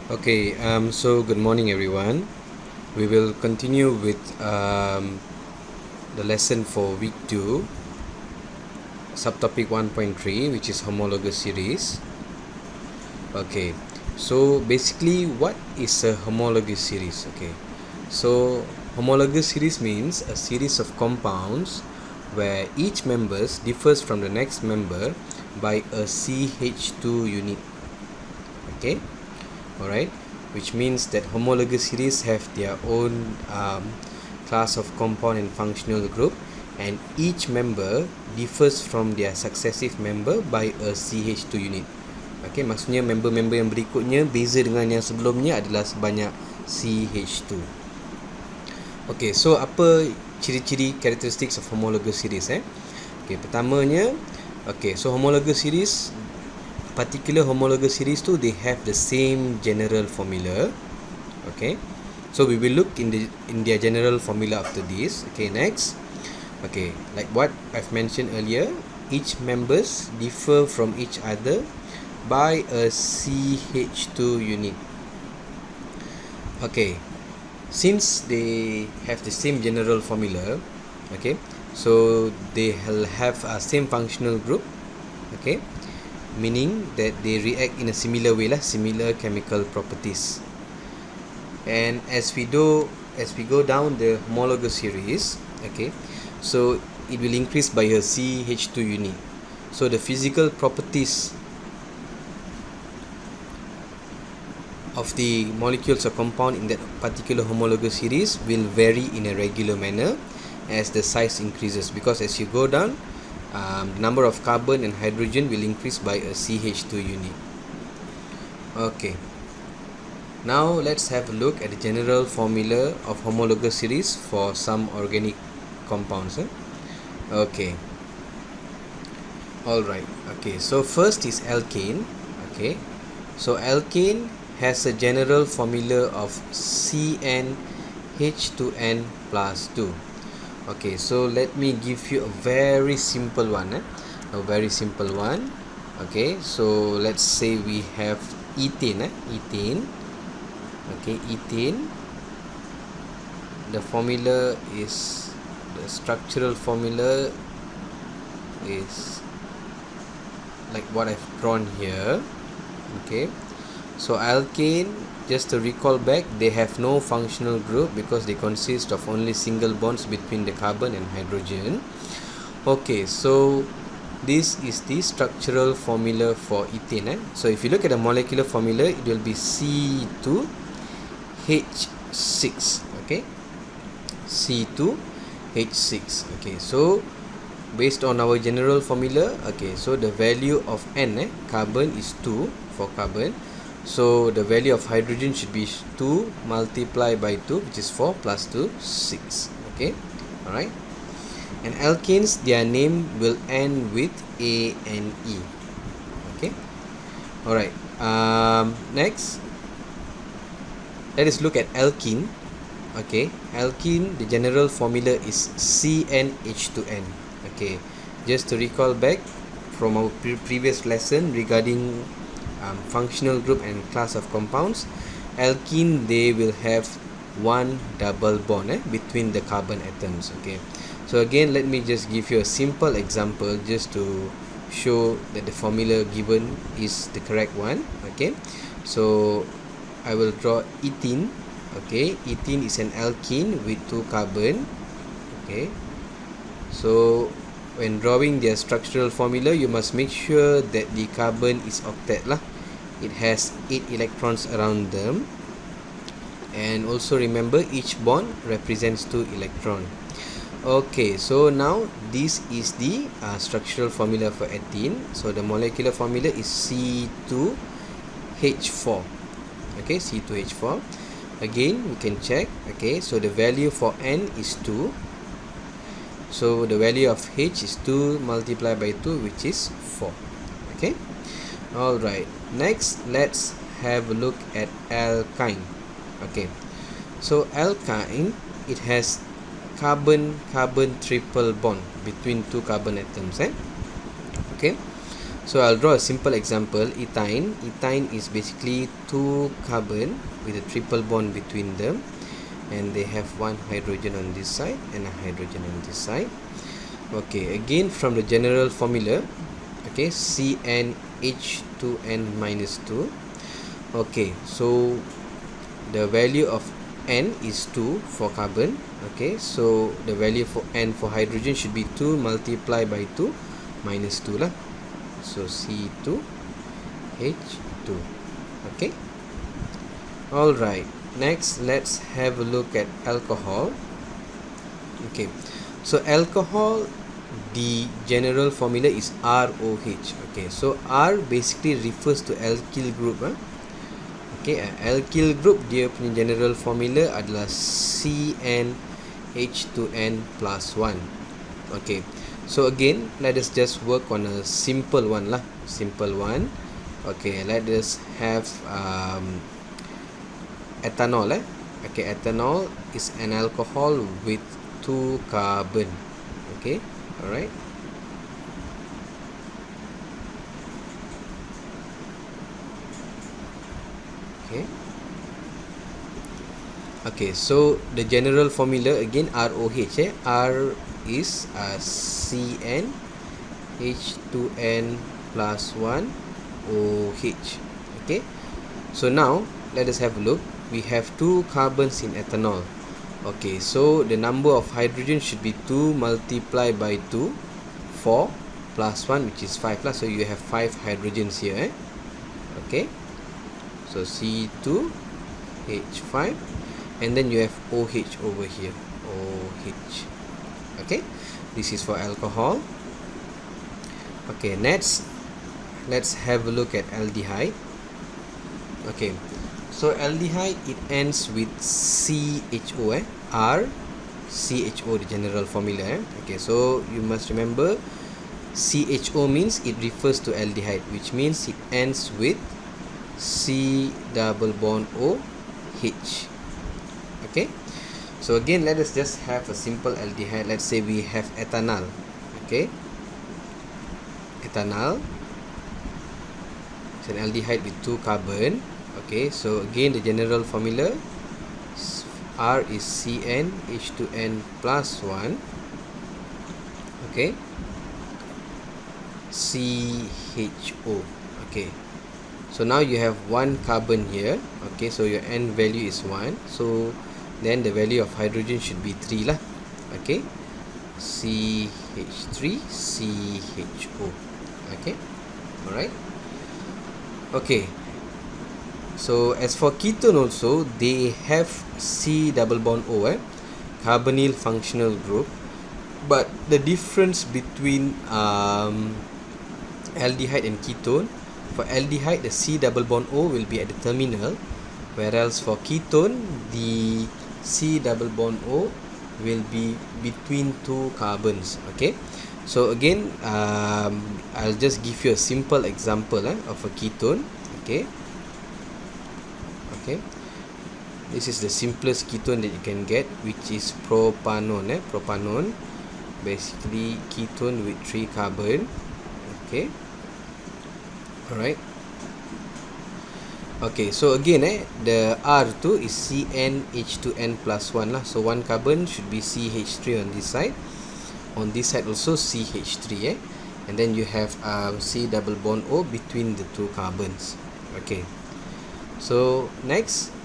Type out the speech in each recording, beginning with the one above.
Okay, so good morning everyone. We will continue with the lesson for week 2, subtopic 1.3, which is homologous series. Okay, so basically what is a homologous series? Okay, so homologous series means a series of compounds where each member differs from the next member by a CH2 unit. Okay, alright, which means that homologous series have their own class of compound and functional group, and each member differs from their successive member by a CH2 unit. Okay, maksudnya member-member yang berikutnya beza dengan yang sebelumnya adalah sebanyak CH2. Okay, so apa ciri-ciri characteristics of homologous series? Okay, pertamanya, okay, so homologous series, particular homologous series tu, they have the same general formula. Okay, so we will look in their general formula after this. Okay, next, okay, like what I've mentioned earlier, each members differ from each other by a CH2 unit. Okay, since they have the same general formula, okay, so they will have a same functional group. Okay, meaning that they react in a similar way lah, similar chemical properties. And as we go down the homologous series, okay, so it will increase by a CH2 unit. So the physical properties of the molecules or compound in that particular homologous series will vary in a regular manner as the size increases, because as you go down, the number of carbon and hydrogen will increase by a CH2 unit. Okay, now let's have a look at the general formula of homologous series for some organic compounds. Okay, alright, okay, so first is alkane. Okay, so alkane has a general formula of CnH2n plus 2. Okay, so let me give you a very simple one. Okay, so let's say we have ethane. Okay, ethane, the formula is, the structural formula is like what I've drawn here. Okay, so alkane, just to recall back, they have no functional group because they consist of only single bonds between the carbon and hydrogen. Okay, so this is the structural formula for ethane. So if you look at the molecular formula, it will be C2H6. Okay, C2H6. Okay, so based on our general formula, okay, so the value of N, carbon, is 2 for carbon. So the value of hydrogen should be 2 multiplied by 2, which is 4, plus 2, 6. Okay, alright. And alkanes, their name will end with A and E. Okay, alright. Next, let us look at alkene. Okay, alkene, the general formula is CnH2n. Okay, just to recall back from our previous lesson regarding functional group and class of compounds, alkene, they will have one double bond between the carbon atoms. Okay, so again, let me just give you a simple example just to show that the formula given is the correct one. Okay, so I will draw ethene. Okay, ethene is an alkene with 2 carbon. Okay, so when drawing their structural formula, you must make sure that the carbon is octet lah. It has 8 electrons around them, and also remember each bond represents 2 electrons. Okay, so now this is the structural formula for ethene. So the molecular formula is C2H4. Okay, C2H4. Again, we can check. Okay, so the value for N is 2. So the value of H is 2 multiplied by 2, which is 4. Okay, alright. Next, let's have a look at alkyne. Okay, so alkyne, it has carbon-carbon triple bond between 2 carbon atoms. Okay, So I'll draw a simple example. Ethyne is basically 2 carbon with a triple bond between them, and they have 1 hydrogen on this side and a hydrogen on this side. Okay, again from the general formula, okay, CnH2n minus 2. Okay, so the value of N is 2 for carbon. Okay, so the value for N for hydrogen should be 2 multiplied by 2 minus 2 lah. So C2H2. Okay, alright, next let's have a look at alcohol. Okay, so alcohol, the general formula is ROH. Okay, so R basically refers to alkyl group. Okay, alkyl group dia punya general formula adalah CnH2n plus 1. Okay, so again let us just work on a simple one lah. Simple one. Okay, let us have ethanol. Okay, ethanol is an alcohol with 2 carbon. Okay, alright. Okay, so the general formula again ROH. R is CnH2n plus 1 OH. Okay, so now let us have a look. We have 2 carbons in ethanol. Okay, so the number of hydrogen should be 2 multiplied by 2, 4 plus 1, which is 5 plus. So you have 5 hydrogens here. Okay, so C2H5, and then you have OH over here. OH. Okay, this is for alcohol. Okay, next let's have a look at aldehyde. Okay, so aldehyde, it ends with CHO. R CHO, the general formula. Okay, so you must remember CHO means it refers to aldehyde, which means it ends with C double bond OH. Okay, so again let us just have a simple aldehyde. Let's say we have ethanol. Okay, ethanol, it's an aldehyde with 2 carbon. Okay, so again the general formula R is CnH2n plus 1. Okay, CHO. Okay, so now you have 1 carbon here. Okay, so your N value is 1, so then the value of hydrogen should be 3 lah. Okay, CH3CHO. Okay, alright. Okay, so as for ketone also, they have C double bond O, carbonyl functional group, but the difference between aldehyde and ketone, for aldehyde the C double bond O will be at the terminal, whereas for ketone the C double bond O will be between 2 carbons. Okay, so again I'll just give you a simple example of a ketone. Okay, this is the simplest ketone that you can get, which is propanone. Propanone, basically ketone with 3 carbon. Okay, alright. Okay, so again the R2 is CnH2n plus 1 lah. So 1 carbon should be CH3 on this side. On this side also CH3, and then you have C double bond O between the 2 carbons. Okay, so next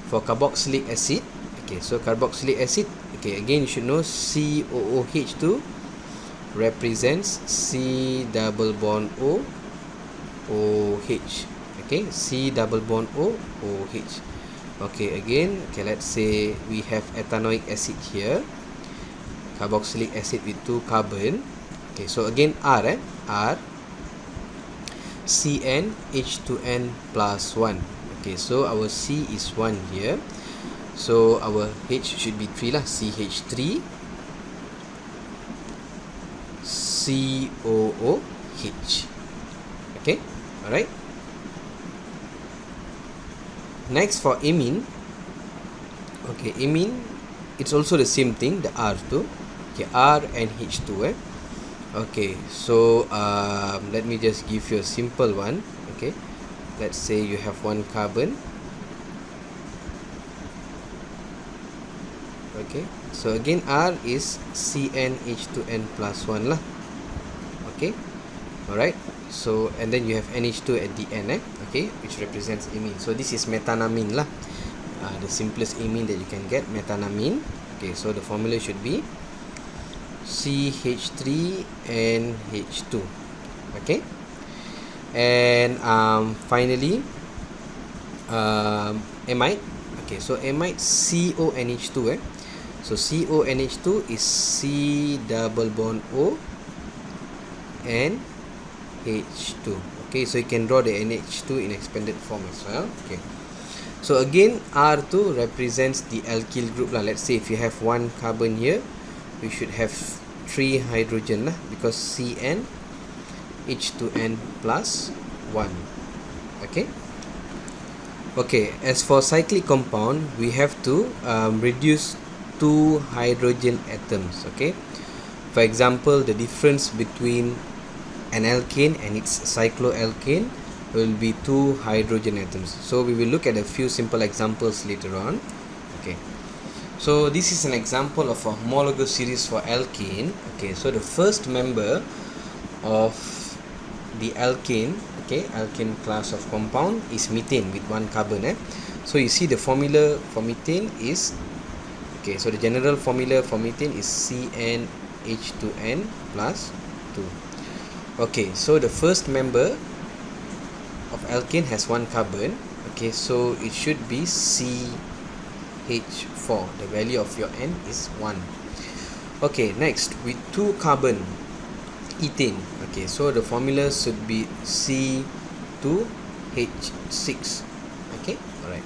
for carboxylic acid. Okay, so carboxylic acid, okay, again you should know COOH2 represents C double bond O OH. Okay, C double bond O OH. Okay, again, okay, let's say we have ethanoic acid here, carboxylic acid with 2 carbon. Okay, so again R CnH2n plus 1. Okay, so our C is 1 here, so our H should be 3 lah, CH3 COOH. Okay, alright. Next for amine. Okay, amine, it's also the same thing, the R2. Okay, R and H2. Okay, so let me just give you a simple one. Okay, let's say you have one carbon. Okay, so again R is CnH2n plus 1 lah. Okay, alright, so and then you have NH2 at the end, okay, which represents amine. So this is methanamine lah, the simplest amine that you can get, methanamine. Okay, so the formula should be CH3NH2. Okay, and finally amide. Okay, so amide CONH2, so CONH2 is C double bond O and H2. Okay, so you can draw the NH2 in expanded form as well. Okay, so again R2 represents the alkyl group lah. Let's say if you have one carbon here, we should have 3 hydrogen lah, because Cn H2n plus 1. Okay, okay, as for cyclic compound, we have to reduce 2 hydrogen atoms. Okay, for example, the difference between an alkane and its cycloalkane will be 2 hydrogen atoms. So we will look at a few simple examples later on. Okay, so this is an example of a homologous series for alkane. Okay, so the first member of the alkane, okay, alkane class of compound is methane with 1 carbon. So you see the formula for methane is, okay, so the general formula for methane is CnH2n plus 2. Okay, so the first member of alkane has 1 carbon. Okay, so it should be CH4. The value of your N is 1. Okay, next with 2 carbon, ethane. Okay, so the formula should be C2H6. Okay, alright.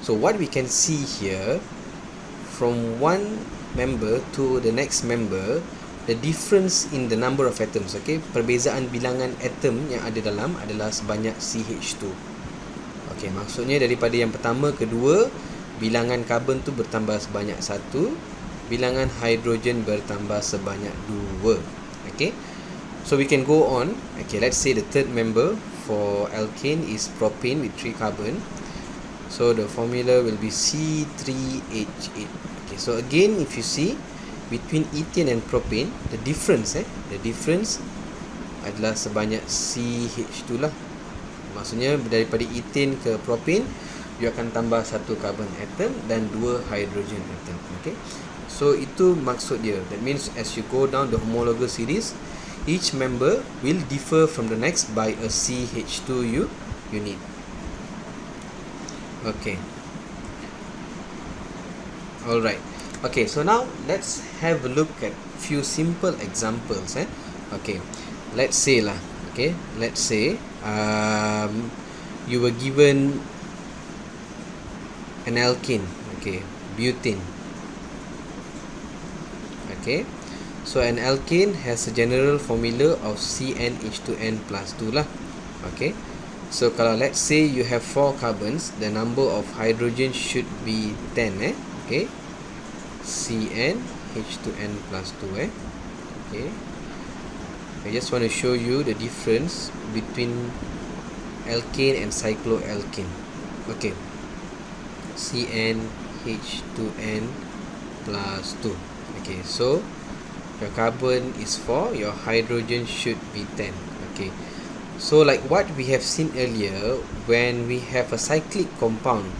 So what we can see here, from one member to the next member, the difference in the number of atoms, okay, perbezaan bilangan atom yang ada dalam adalah sebanyak CH2. Okay, maksudnya daripada yang pertama ke kedua, bilangan karbon tu bertambah sebanyak 1, bilangan hidrogen bertambah sebanyak 2. Okay, so we can go on. Okay, let's say the third member for alkane is propane with 3 carbon. So the formula will be C3H8. Okay, so again, if you see between ethane and propane, the difference adalah sebanyak CH2 lah. Maksudnya daripada ethane ke propane, you akan tambah 1 carbon atom dan 2 hydrogen atom. Okay, so itu maksud dia. That means as you go down the homologous series, each member will differ from the next by a CH2 unit. Okay, alright. Okay, so now let's have a look at few simple examples. Okay, let's say lah. Okay, let's say you were given an alkane. Okay, butane. Okay, so an alkane has a general formula of CnH2n plus 2 lah. Okay, so kalau let's say you have 4 carbons, the number of hydrogen should be 10. Okay, CnH2n plus 2. Okay, I just want to show you the difference between alkane and cycloalkane. Okay, CnH2n plus 2. Okay, so your carbon is 4, your hydrogen should be 10. Okay, so like what we have seen earlier, when we have a cyclic compound,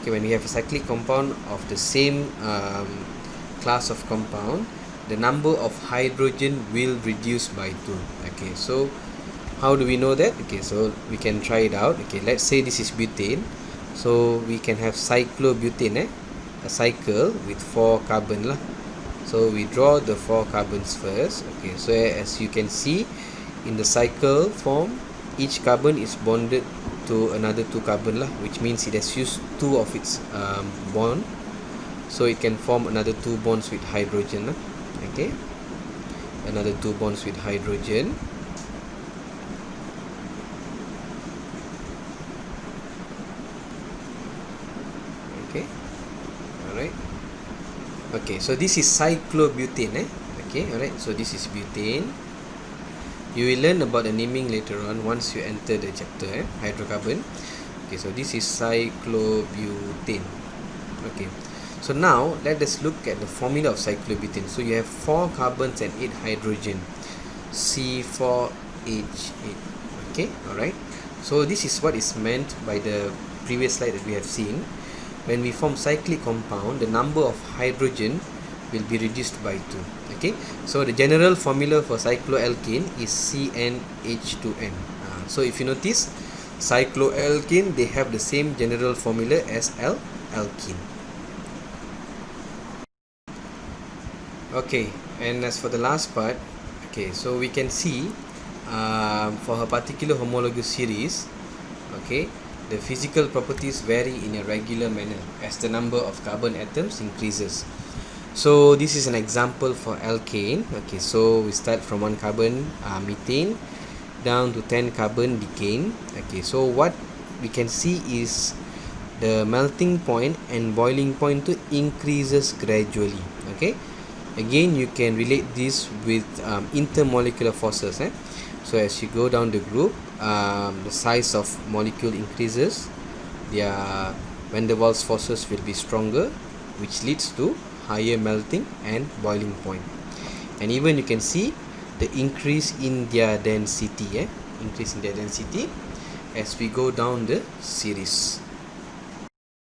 okay, when we have a cyclic compound of the same class of compound, the number of hydrogen will reduce by 2. Okay, so how do we know that? Okay, so we can try it out. Okay, let's say this is butane, so we can have cyclobutane, a cycle with 4 carbon lah. So we draw the 4 carbons first. Okay, so as you can see in the cycle form, each carbon is bonded to another 2 carbon lah, which means it has used 2 of its bond, so it can form another 2 bonds with hydrogen lah. Okay, another 2 bonds with hydrogen. Okay, alright. Okay, so this is cyclobutane. Okay, alright, so this is butane. You will learn about the naming later on once you enter the chapter, hydrocarbon. Okay, so this is cyclobutane. Okay, so now let us look at the formula of cyclobutane. So you have 4 carbons and 8 hydrogen, C4H8. Okay, alright. So this is what is meant by the previous slide that we have seen. When we form cyclic compound, the number of hydrogen will be reduced by 2. Okay, so the general formula for cycloalkane is CnH2n. So if you notice, cycloalkane, they have the same general formula as alkene. Okay, and as for the last part, okay, so we can see for a particular homologous series, okay, the physical properties vary in a regular manner as the number of carbon atoms increases. So this is an example for alkane. Okay, so we start from 1 carbon, methane, down to 10 carbon, decane. Okay, so what we can see is the melting point and boiling point to increases gradually. Okay, again you can relate this with intermolecular forces. So as you go down the group, the size of molecule increases, their van der Waals forces will be stronger, which leads to higher melting and boiling point. And even you can see the increase in their density, as we go down the series.